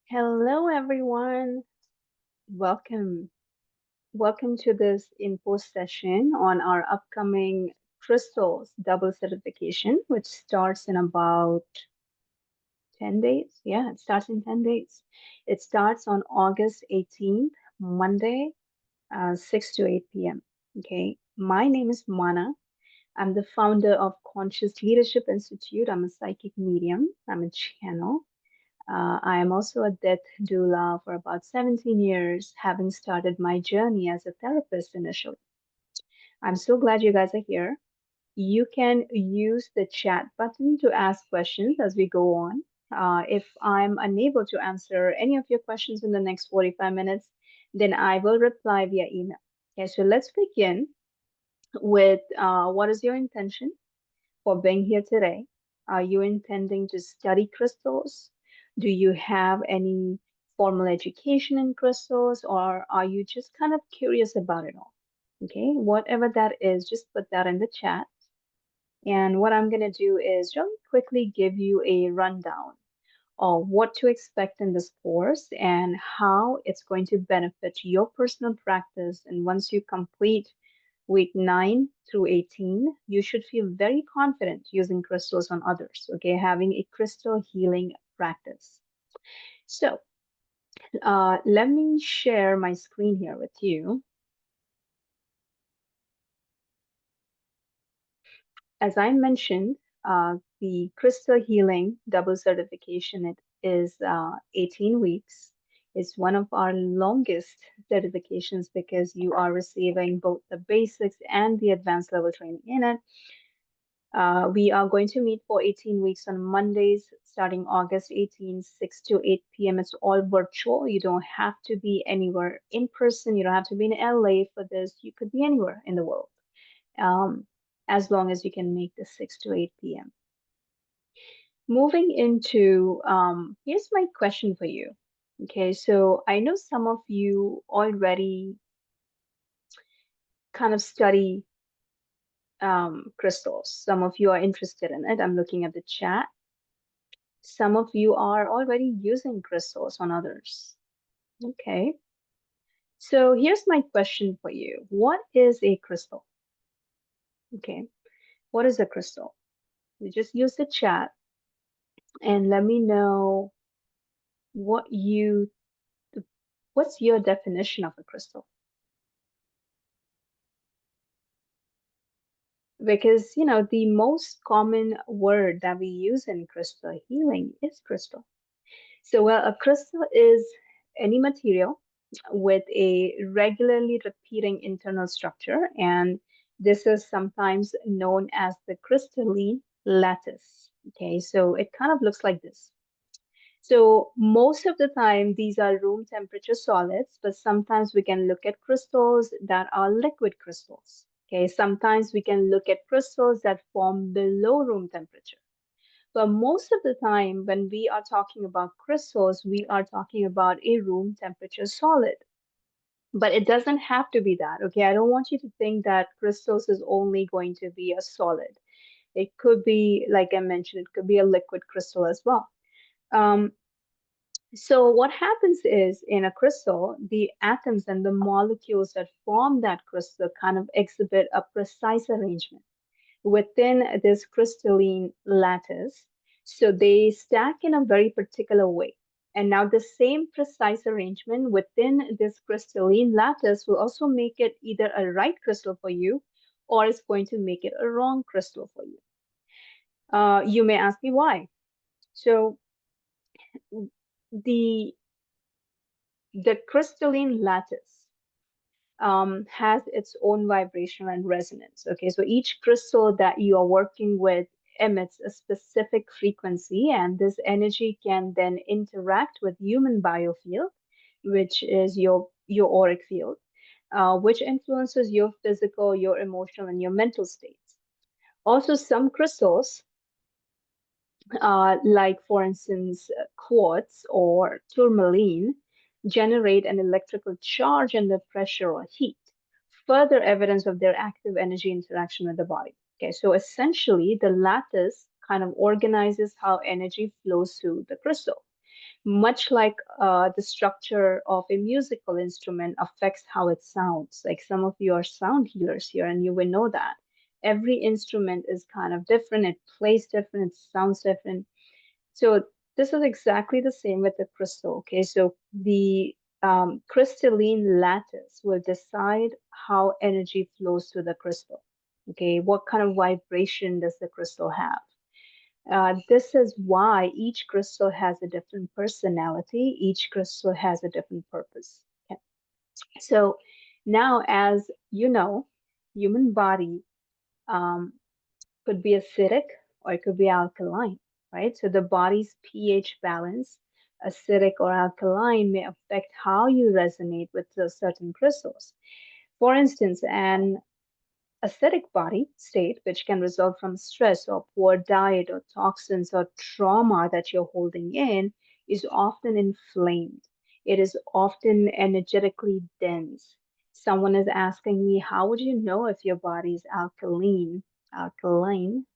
Hello, everyone. Welcome. Welcome to this info session on our upcoming crystals double certification, which starts in about 10 days. Yeah, it starts in 10 days. It starts on August 18th, Monday, 6 to 8 p.m. Okay. My name is Mana. I'm the founder of Conscious Leadership Institute. I'm a psychic medium. I'm a channel. I am also a death doula for about 17 years, having started my journey as a therapist initially. I'm so glad you guys are here. You can use the chat button to ask questions as we go on. If I'm unable to answer any of your questions in the next 45 minutes, then I will reply via email. Okay, so let's begin with what is your intention for being here today? Are you intending to study crystals? Do you have any formal education in crystals, or are you just kind of curious about it all? Okay, whatever that is, just put that in the chat. And what I'm going to do is really quickly give you a rundown of what to expect in this course and how it's going to benefit your personal practice. And once you complete week 9 through 18, you should feel very confident using crystals on others, okay? Having a crystal healing practice. So, let me share my screen here with you. As I mentioned, the crystal healing double certification it is 18 weeks. It's one of our longest certifications because you are receiving both the basics and the advanced level training in it. We are going to meet for 18 weeks on Mondays starting August 18, 6 to 8 p.m. It's all virtual. You don't have to be anywhere in person. You don't have to be in LA for this. You could be anywhere in the world, um, as long as you can make the 6 to 8 p.m. Moving into, here's my question for you. Okay, so I know some of you already kind of study crystals. Some of you are interested in it. I'm looking at the chat. Some of you are already using crystals on others. Okay. So here's my question for you. What is a crystal? Okay. What is a crystal? You just use the chat and let me know what you what's your definition of a crystal? Because, the most common word that we use in crystal healing is crystal. So, well, a crystal is any material with a regularly repeating internal structure, and this is sometimes known as the crystalline lattice. Okay, so it kind of looks like this. So, most of the time, these are room temperature solids, but sometimes we can look at crystals that are liquid crystals. Okay, sometimes we can look at crystals that form below room temperature. But most of the time, when we are talking about crystals, we are talking about a room temperature solid. But it doesn't have to be that, okay? I don't want you to think that crystals is only going to be a solid. It could be, like I mentioned, it could be a liquid crystal as well. Um, so what happens is in a crystal, the atoms and the molecules that form that crystal kind of exhibit a precise arrangement within this crystalline lattice. So they stack in a very particular way. And now the same precise arrangement within this crystalline lattice will also make it either a right crystal for you or it's going to make it a wrong crystal for you. You may ask me why. So the the crystalline lattice has its own vibration and resonance. Okay, so each crystal that you are working with emits a specific frequency, and this energy can then interact with human biofield, which is your auric field, which influences your physical, your emotional, and your mental states. Also, some crystals, like for instance, quartz or tourmaline, generate an electrical charge under pressure or heat, further evidence of their active energy interaction with the body. Okay, so essentially, the lattice kind of organizes how energy flows through the crystal. much like the structure of a musical instrument affects how it sounds. Like some of you are sound healers here, and you will know that every instrument is kind of different, it plays different, it sounds different. So this is exactly the same with the crystal. Okay, so the crystalline lattice will decide how energy flows to the crystal. Okay, what kind of vibration does the crystal have? This is why each crystal has a different personality, each crystal has a different purpose. Okay. So now, as you know, human body um, could be acidic or it could be alkaline, right? So the body's pH balance, acidic or alkaline, may affect how you resonate with the certain crystals. For instance, an acidic body state, which can result from stress or poor diet or toxins or trauma that you're holding in, is often inflamed. It is often energetically dense. Someone is asking me, how would you know if your body is alkaline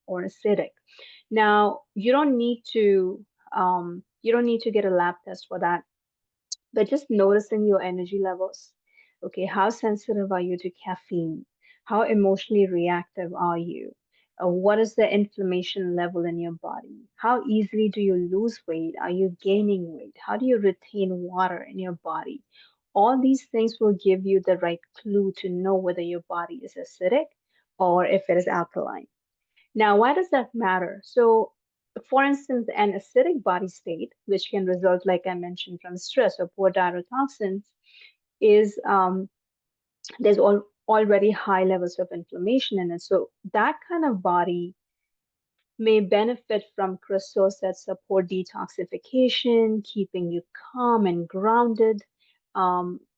or acidic? Now, you don't need to get a lab test for that, but just noticing your energy levels. Okay, how sensitive are you to caffeine? How emotionally reactive are you? What is the inflammation level in your body? How easily do you lose weight? Are you gaining weight? How do you retain water in your body? All these things will give you the right clue to know whether your body is acidic or if it is alkaline. Now, why does that matter? So, for instance, an acidic body state, which can result, like I mentioned, from stress or poor diet or toxins, is there's already high levels of inflammation in it. So that kind of body may benefit from crystals that support detoxification, keeping you calm and grounded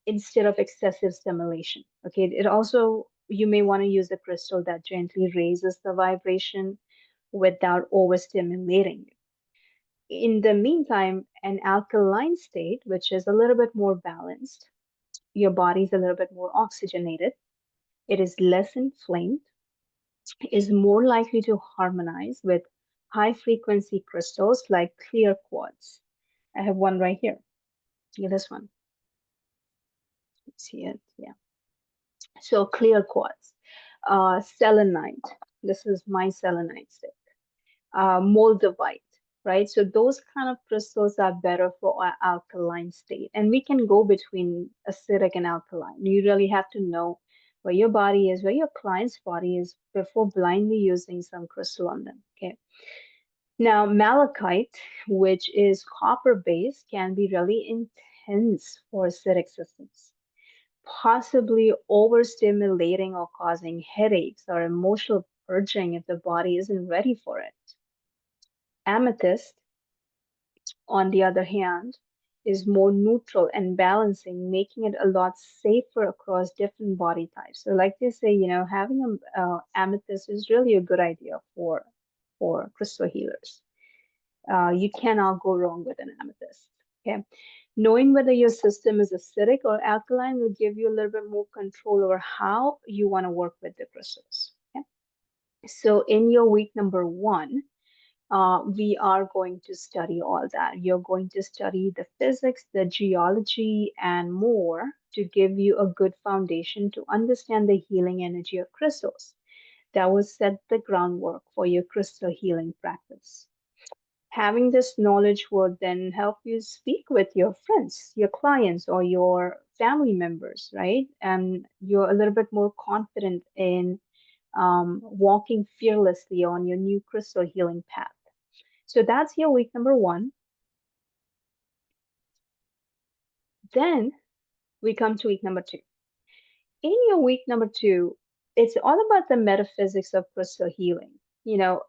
instead of excessive stimulation. Okay, it also, you may want to use a crystal that gently raises the vibration without overstimulating you. In the meantime, an alkaline state, which is a little bit more balanced, your body's a little bit more oxygenated, it is less inflamed, is more likely to harmonize with high frequency crystals like clear quartz. I have one right here. See this one. See it? Yeah. So clear quartz, selenite. This is my selenite stick. Moldavite, right? So those kind of crystals are better for our alkaline state. And we can go between acidic and alkaline. You really have to know where your body is, where your client's body is before blindly using some crystal on them. Okay. Now, malachite, which is copper based, can be really intense for acidic systems, possibly overstimulating or causing headaches or emotional purging if the body isn't ready for it. Amethyst, on the other hand, is more neutral and balancing, making it a lot safer across different body types. So, like they say, having an amethyst is really a good idea for crystal healers. You cannot go wrong with an amethyst. Okay, knowing whether your system is acidic or alkaline will give you a little bit more control over how you want to work with the crystals. Okay, so in your week number 1, we are going to study all that. You're going to study the physics, the geology, and more to give you a good foundation to understand the healing energy of crystals. That will set the groundwork for your crystal healing practice. Having this knowledge will then help you speak with your friends, your clients, or your family members, right? And you're a little bit more confident in walking fearlessly on your new crystal healing path. So that's your week number 1. Then we come to week number 2. In your week number 2, it's all about the metaphysics of crystal healing.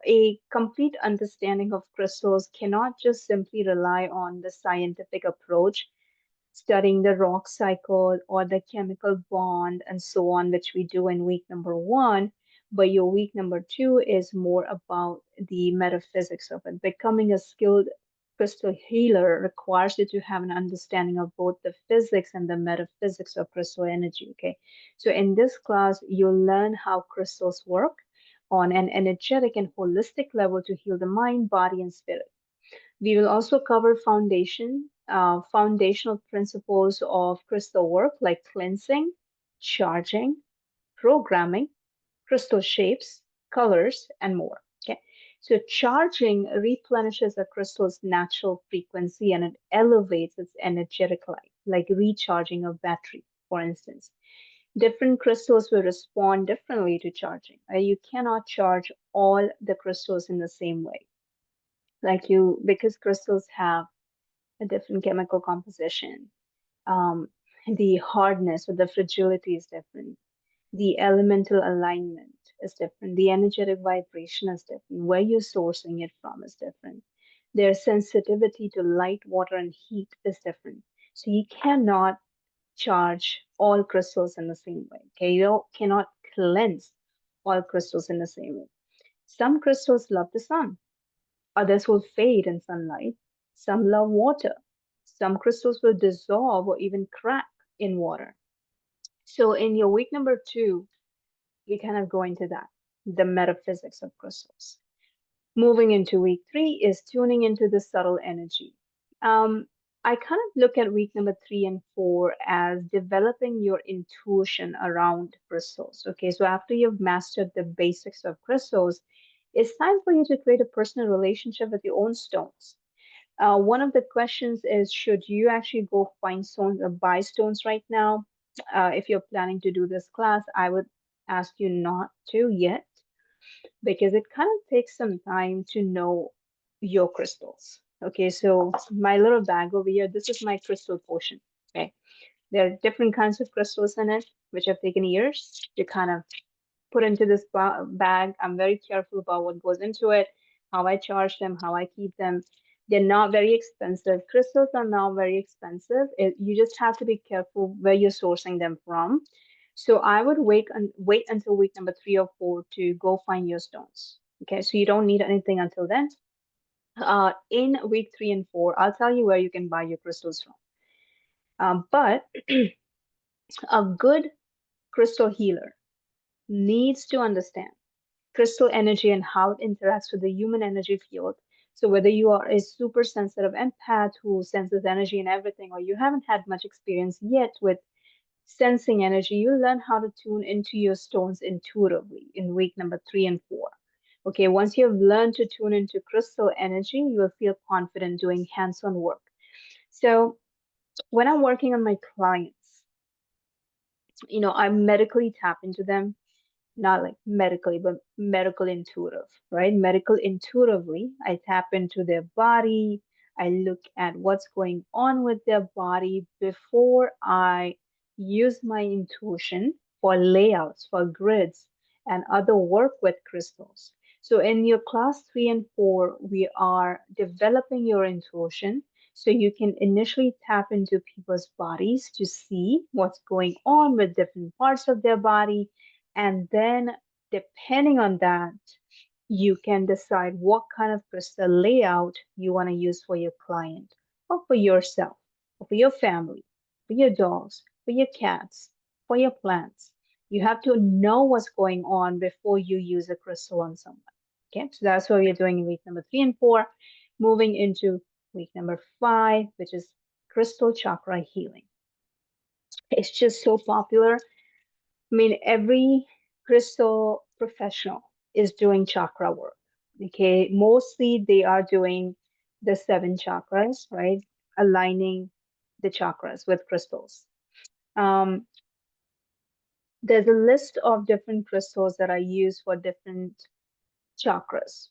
A complete understanding of crystals cannot just simply rely on the scientific approach, studying the rock cycle or the chemical bond and so on, which we do in week number 1. But your week number 2 is more about the metaphysics of it. Becoming a skilled crystal healer requires you to have an understanding of both the physics and the metaphysics of crystal energy. Okay, so in this class, you'll learn how crystals work on an energetic and holistic level to heal the mind, body, and spirit. We will also cover foundation foundational principles of crystal work like cleansing, charging, programming, crystal shapes, colors, and more. Okay. So charging replenishes a crystal's natural frequency and it elevates its energetic life, like recharging a battery, for instance. Different crystals will respond differently to charging. You cannot charge all the crystals in the same way. Because crystals have a different chemical composition. Um, the hardness or the fragility is different. The elemental alignment is different. The energetic vibration is different. Where you're sourcing it from is different. Their sensitivity to light, water, and heat is different. So you cannot charge all crystals in the same way. Okay, you cannot cleanse all crystals in the same way. Some crystals love the sun, others will fade in sunlight. Some love water. Some crystals will dissolve or even crack in water. So in your week number 2, we kind of go into that, the metaphysics of crystals. Moving into week 3 is tuning into the subtle energy. Um, I kind of look at week number 3 and 4 as developing your intuition around crystals. Okay, so after you've mastered the basics of crystals, it's time for you to create a personal relationship with your own stones. One of the questions is, should you actually go find stones or buy stones right now? If you're planning to do this class, I would ask you not to yet because it kind of takes some time to know your crystals. Okay, so my little bag over here, this is my crystal potion. Okay, there are different kinds of crystals in it, which have taken years to kind of put into this bag. I'm very careful about what goes into it, how I charge them, how I keep them. They're not very expensive. Crystals are not very expensive. You just have to be careful where you're sourcing them from. So I would wait until week number 3 or 4 to go find your stones. Okay, so you don't need anything until then. In week 3 and 4, I'll tell you where you can buy your crystals from. But a good crystal healer needs to understand crystal energy and how it interacts with the human energy field. So whether you are a super sensitive empath who senses energy and everything, or you haven't had much experience yet with sensing energy, you learn how to tune into your stones intuitively in week number 3 and 4. Okay, once you have learned to tune into crystal energy, you will feel confident doing hands-on work. So when I'm working on my clients, I medically tap into them, not like medically, but medical intuitive, right? Medical intuitively, I tap into their body. I look at what's going on with their body before I use my intuition for layouts, for grids, and other work with crystals. So in your class 3 and 4, we are developing your intuition so you can initially tap into people's bodies to see what's going on with different parts of their body, and then, depending on that, you can decide what kind of crystal layout you want to use for your client or for yourself, or for your family, for your dogs, for your cats, for your plants. You have to know what's going on before you use a crystal on someone. Okay, so that's what we're doing in week number 3 and 4. Moving into week number 5, which is crystal chakra healing. It's just so popular. I mean, every crystal professional is doing chakra work. Okay, mostly they are doing the 7 chakras, right? Aligning the chakras with crystals. Um, there's a list of different crystals that are used for different chakras,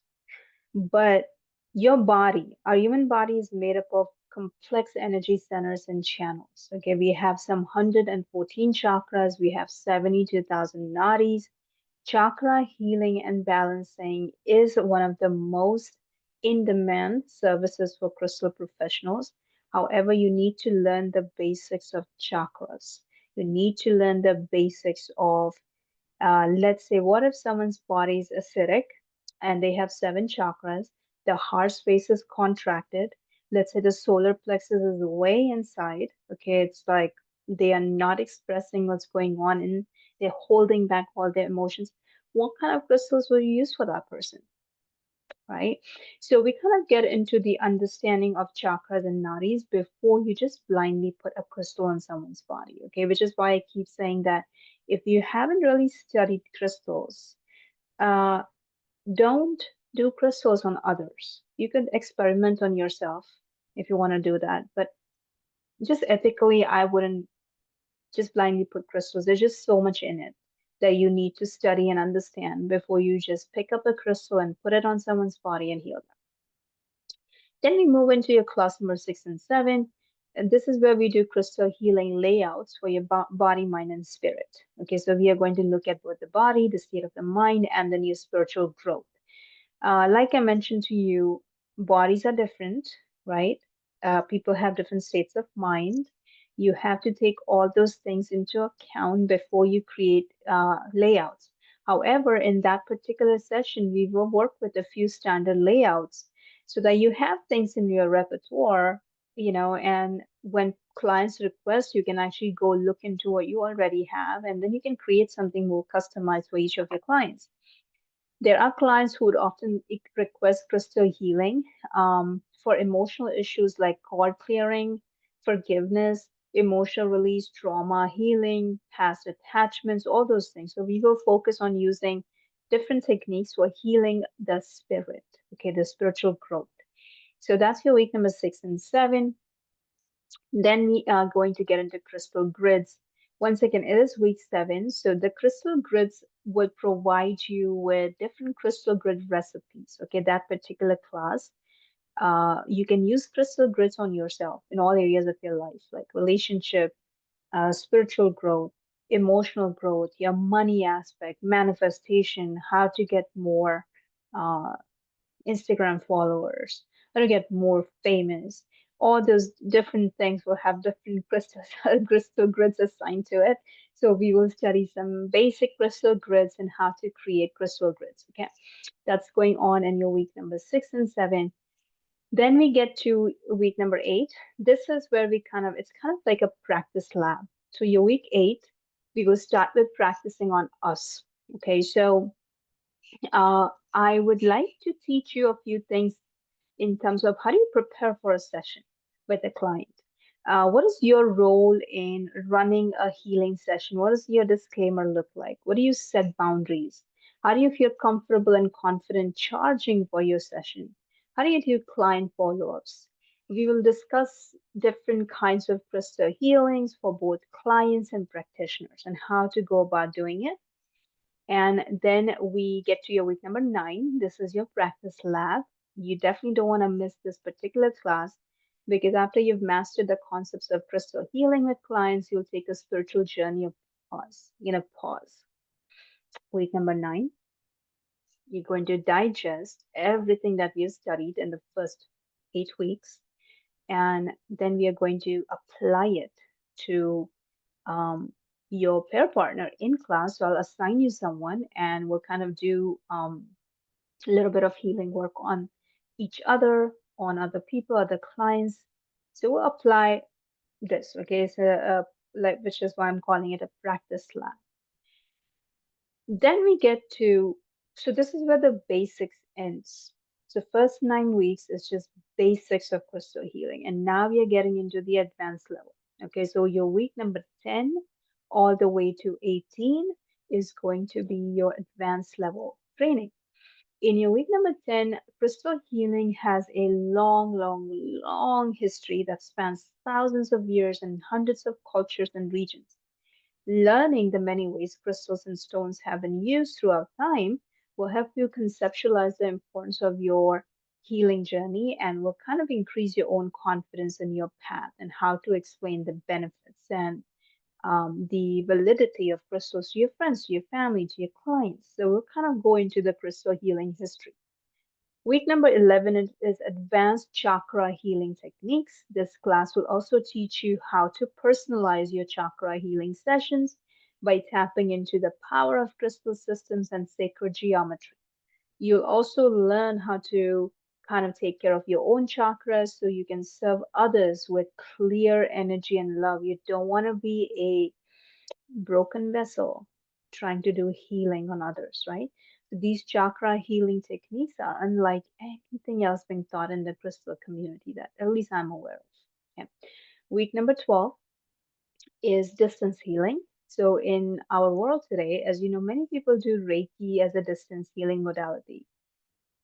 but our human body is made up of complex energy centers and channels. Okay, we have some 114 chakras, we have 72,000 nadis. Chakra healing and balancing is one of the most in demand services for crystal professionals. However, you need to learn the basics of chakras. You need to learn the basics of, let's say, what if someone's body is acidic and they have 7 chakras, the heart space is contracted. Let's say the solar plexus is way inside. Okay, it's like they are not expressing what's going on and they're holding back all their emotions. What kind of crystals will you use for that person? right? So we kind of get into the understanding of chakras and nadis before you just blindly put a crystal on someone's body, okay? Which is why I keep saying that if you haven't really studied crystals, uh, don't do crystals on others. You could experiment on yourself if you want to do that, but just ethically, I wouldn't just blindly put crystals. There's just so much in it that you need to study and understand before you just pick up a crystal and put it on someone's body and heal them. Then we move into your class number 6 and 7. And this is where we do crystal healing layouts for your body, mind, and spirit. Okay, so we are going to look at both the body, the state of the mind, and then your spiritual growth. Like I mentioned to you, bodies are different, right? People have different states of mind. You have to take all those things into account before you create layouts. However, in that particular session, we will work with a few standard layouts so that you have things in your repertoire, and when clients request, you can actually go look into what you already have, and then you can create something more customized for each of your clients. There are clients who would often request crystal healing for emotional issues like cord clearing, forgiveness, emotional release, trauma healing, past attachments, all those things. So we will focus on using different techniques for healing the spirit, okay, the spiritual growth. So that's your week number 6 and 7. Then we are going to get into crystal grids. Once again, it is week 7. So the crystal grids would provide you with different crystal grid recipes. Okay, that particular class. You can use crystal grids on yourself in all areas of your life, like relationship, spiritual growth, emotional growth, your money aspect, manifestation, how to get more uh, Instagram followers, how to get more famous. All those different things will have different crystals, crystal grids assigned to it. So we will study some basic crystal grids and how to create crystal grids. Okay, that's going on in your week number 6 and 7. Then we get to week number 8. This is where it's kind of like a practice lab. So your week 8, we will start with practicing on us. Okay, so I would like to teach you a few things in terms of how do you prepare for a session with a client. What is your role in running a healing session? What does your disclaimer look like? What do you set boundaries? How do you feel comfortable and confident charging for your session? How do you do client follow-ups? We will discuss different kinds of crystal healings for both clients and practitioners and how to go about doing it. And then we get to your week number 9. This is your practice lab. You definitely don't want to miss this particular class because after you've mastered the concepts of crystal healing with clients, you'll take a spiritual journey of pause. Pause. Week number 9, you're going to digest everything that we've studied in the first 8 weeks, and then we are going to apply it to um, your pair partner in class. So I'll assign you someone and we'll kind of do a little bit of healing work on each other, on other people, other clients. So we'll apply this, okay? So, like, which is why I'm calling it a practice lab. Then we get to, so this is where the basics ends. So first 9 weeks is just basics of crystal healing. And now we are getting into the advanced level. Okay, so your week number 10 all the way to 18 is going to be your advanced level training. In your week number 10, crystal healing has a long, long, long history that spans thousands of years and hundreds of cultures and regions. Learning the many ways crystals and stones have been used throughout time will help you conceptualize the importance of your healing journey and will kind of increase your own confidence in your path and how to explain the benefits and the validity of crystals to your friends, to your family, to your clients. So we'll kind of go into the crystal healing history. Week number 11 is Advanced Chakra Healing Techniques. This class will also teach you how to personalize your chakra healing sessions by tapping into the power of crystal systems and sacred geometry. You'll also learn how to kind of take care of your own chakras so you can serve others with clear energy and love. You don't want to be a broken vessel trying to do healing on others, right? So these chakra healing techniques are unlike anything else being taught in the crystal community that at least I'm aware of. Okay. Week number 12 is distance healing. So in our world today, as you know, many people do Reiki as a distance healing modality.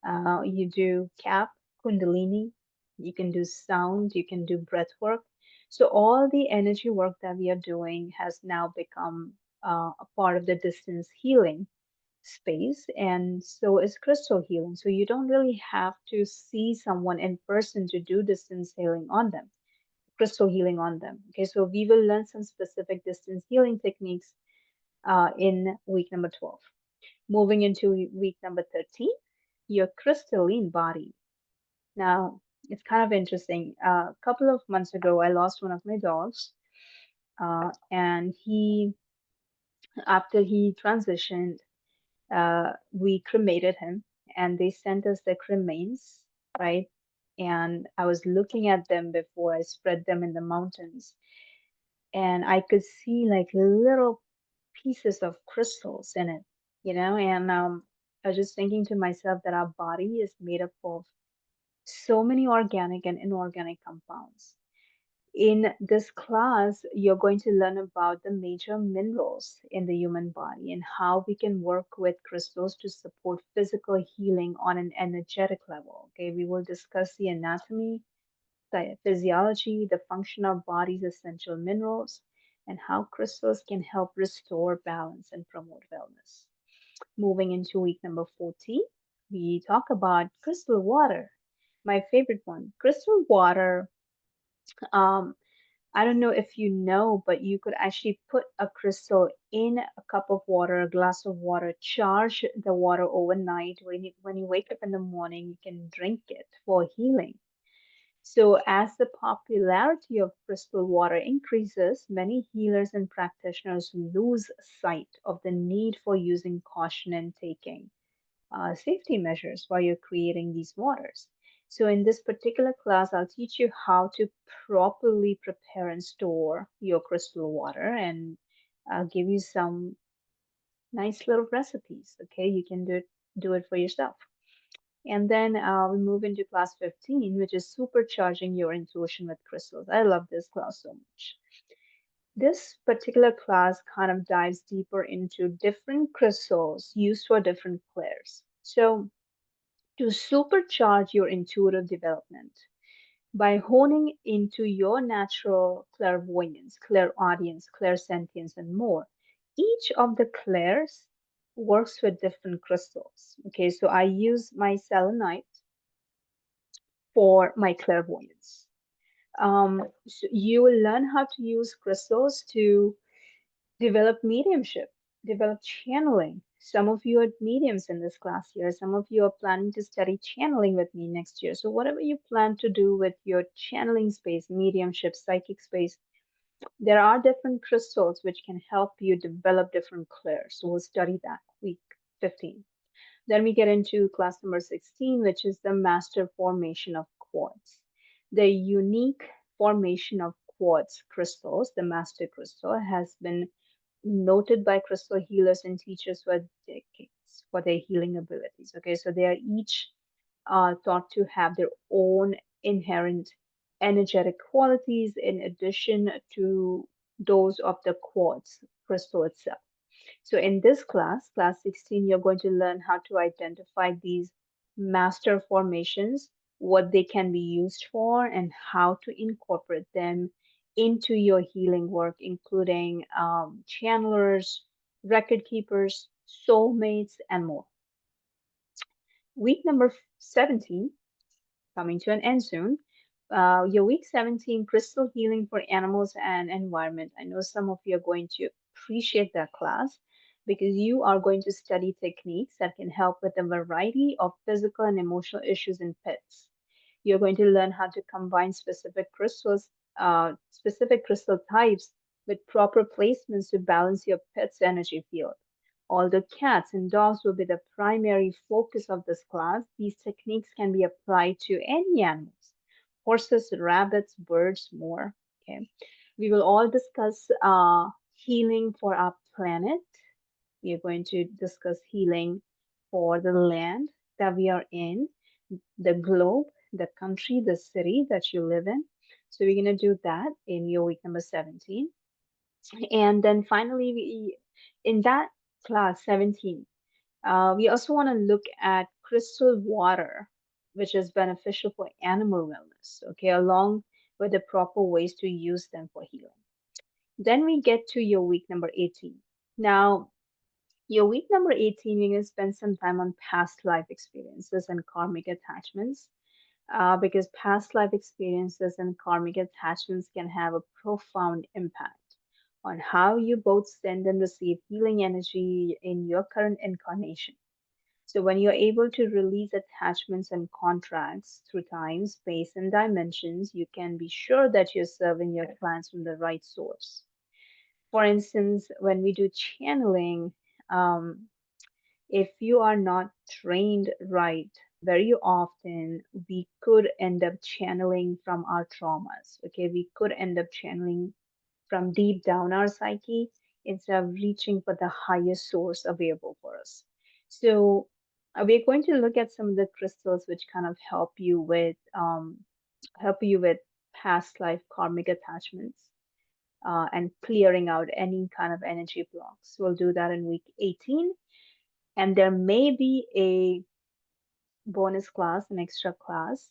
You do CAP, Kundalini, you can do sound, you can do breath work. So all the energy work that we are doing has now become a part of the distance healing space, and so is crystal healing. So you don't really have to see someone in person to do distance healing on them, crystal healing on them. Okay, so we will learn some specific distance healing techniques in week number 12. Moving into week number 13, your crystalline body. Now, it's kind of interesting. A couple of months ago, I lost one of my dogs, and after he transitioned, we cremated him, and they sent us the cremains, right? And I was looking at them before I spread them in the mountains, and I could see like little pieces of crystals in it, and I was just thinking to myself that our body is made up of so many organic and inorganic compounds. In this class, you're going to learn about the major minerals in the human body and how we can work with crystals to support physical healing on an energetic level. Okay, we will discuss the anatomy, the physiology, the function of body's essential minerals, and how crystals can help restore balance and promote wellness. Moving into week number 14, we talk about crystal water. My favorite one, crystal water. Um, I don't know if you know, but you could actually put a crystal in a cup of water, a glass of water, charge the water overnight. When you wake up in the morning, you can drink it for healing. So, as the popularity of crystal water increases, many healers and practitioners lose sight of the need for using caution and taking safety measures while you're creating these waters. So, in this particular class, I'll teach you how to properly prepare and store your crystal water, and I'll give you some nice little recipes. Okay, you can do it for yourself. And then we move into class 15, which is supercharging your intuition with crystals. I love this class so much. This particular class kind of dives deeper into different crystals used for different clairs. So, to supercharge your intuitive development by honing into your natural clairvoyance, clairaudience, clairsentience, and more. Each of the clairs works with different crystals. Okay, so I use my selenite for my clairvoyance. So you will learn how to use crystals to develop mediumship, develop channeling. Some of you are mediums in this class here. Some of you are planning to study channeling with me next year. So, whatever you plan to do with your channeling space, mediumship, psychic space, there are different crystals which can help you develop different clairs. So, we'll study that week 15. Then we get into class number 16, which is the master formation of quartz. The unique formation of quartz crystals, the master crystal, has been noted by crystal healers and teachers for decades for their healing abilities. Okay, so they are each thought to have their own inherent energetic qualities in addition to those of the quartz crystal itself. So, in this class, class 16, you're going to learn how to identify these master formations, what they can be used for, and how to incorporate them into your healing work, including channelers, record keepers, soulmates, and more. Week number 17, coming to an end soon. Your week 17, crystal healing for animals and environment. I know some of you are going to appreciate that class because you are going to study techniques that can help with a variety of physical and emotional issues in pets. You're going to learn how to combine specific crystal types with proper placements to balance your pet's energy field. Although cats and dogs will be the primary focus of this class, these techniques can be applied to any animals, horses, rabbits, birds, more. Okay. We will all discuss healing for our planet. We are going to discuss healing for the land that we are in, the globe, the country, the city that you live in. So we're going to do that in your week number 17. And then finally, in that class 17, we also want to look at crystal water, which is beneficial for animal wellness, okay, along with the proper ways to use them for healing. Then we get to your week number 18. Now, your week number 18, we're going to spend some time on past life experiences and karmic attachments, because past life experiences and karmic attachments can have a profound impact on how you both send and receive healing energy in your current incarnation. So, when you're able to release attachments and contracts through time, space, and dimensions, you can be sure that you're serving your clients from the right source. For instance, when we do channeling, um, if you are not trained right, very often we could end up channeling from our traumas. Okay, we could end up channeling from deep down our psyche instead of reaching for the highest source available for us. So we're going to look at some of the crystals which kind of help you with past life karmic attachments, and clearing out any kind of energy blocks. We'll do that in week 18. And there may be a bonus class, an extra class,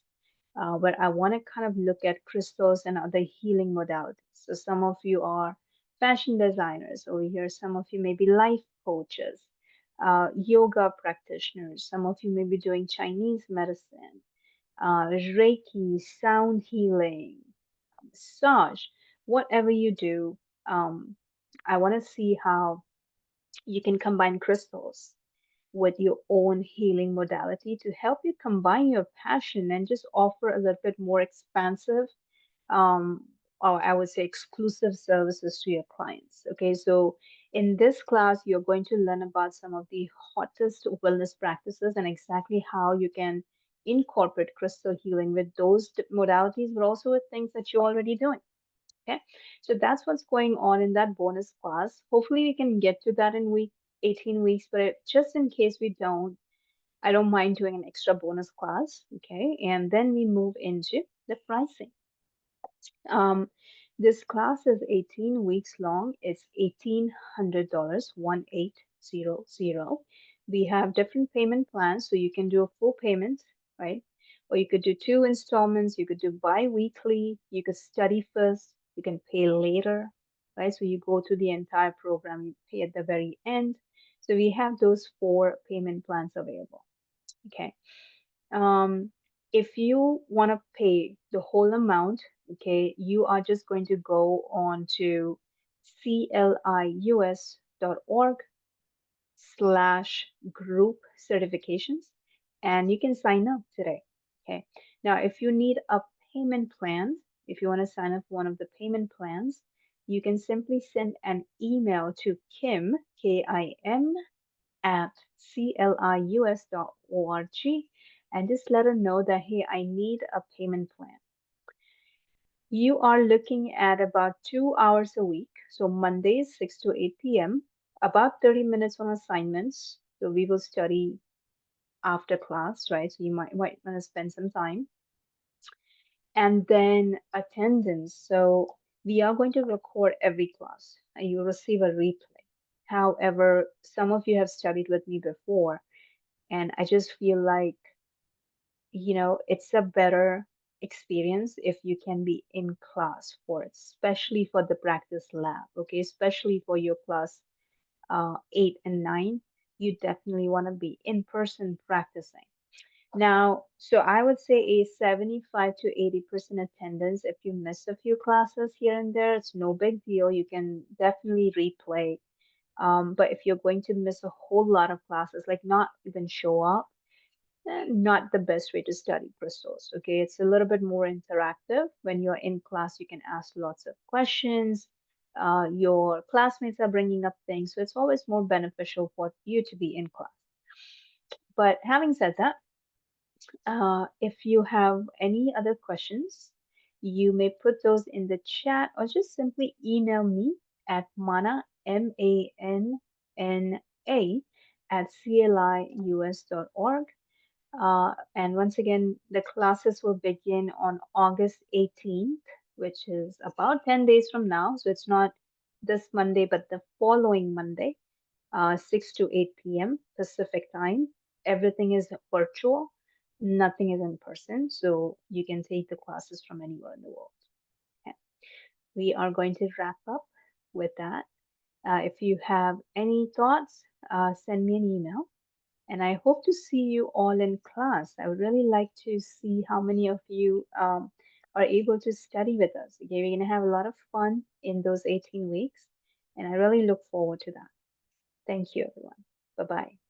where I want to kind of look at crystals and other healing modalities. So some of you are fashion designers over here, some of you may be life coaches, yoga practitioners, some of you may be doing Chinese medicine, Reiki, sound healing, massage, whatever you do. Um, I want to see how you can combine crystals with your own healing modality to help you combine your passion and just offer a little bit more expansive, um, or I would say exclusive services to your clients. Okay, so in this class, you're going to learn about some of the hottest wellness practices and exactly how you can incorporate crystal healing with those modalities, but also with things that you're already doing. Okay, so that's what's going on in that bonus class. Hopefully, we can get to that in week 18 weeks, but just in case we don't, I don't mind doing an extra bonus class. Okay, and then we move into the pricing. Um, this class is 18 weeks long. It's $1,800, 1800. We have different payment plans, so you can do a full payment, right? Or you could do two installments. You could do bi-weekly. You could study first. You can pay later, right? So you go through the entire program. You pay at the very end. So we have those four payment plans available. Okay. Um, if you want to pay the whole amount, okay, you are just going to go on to clius.org/group certifications and you can sign up today. Okay. Now, if you need a payment plan, if you want to sign up for one of the payment plans, you can simply send an email to Kim, Kim, at clius.org and just let her know that, hey, I need a payment plan. You are looking at about 2 hours a week. So Mondays, 6 to 8 p.m., about 30 minutes on assignments. So we will study after class, right? So you might want to spend some time. And then attendance. So we are going to record every class and you receive a replay. However, some of you have studied with me before, and I just feel like, it's a better experience if you can be in class for it, especially for the practice lab, okay? Especially for your class 8 and 9, you definitely want to be in person practicing. Now, so I would say a 75 to 80% attendance. If you miss a few classes here and there, it's no big deal. You can definitely replay. But if you're going to miss a whole lot of classes, like not even show up, not the best way to study crystals. Okay, it's a little bit more interactive. When you're in class, you can ask lots of questions. Your classmates are bringing up things, so it's always more beneficial for you to be in class. But having said that, if you have any other questions, you may put those in the chat or just simply email me at mana, MANNA, at clius.org. And once again, the classes will begin on August 18th, which is about 10 days from now. So it's not this Monday, but the following Monday, 6 to 8 p.m. Pacific time. Everything is virtual, nothing is in person. So you can take the classes from anywhere in the world. Okay. We are going to wrap up with that. If you have any thoughts, send me an email and I hope to see you all in class. I would really like to see how many of you are able to study with us. Okay, we're going to have a lot of fun in those 18 weeks, and I really look forward to that. Thank you, everyone. Bye bye.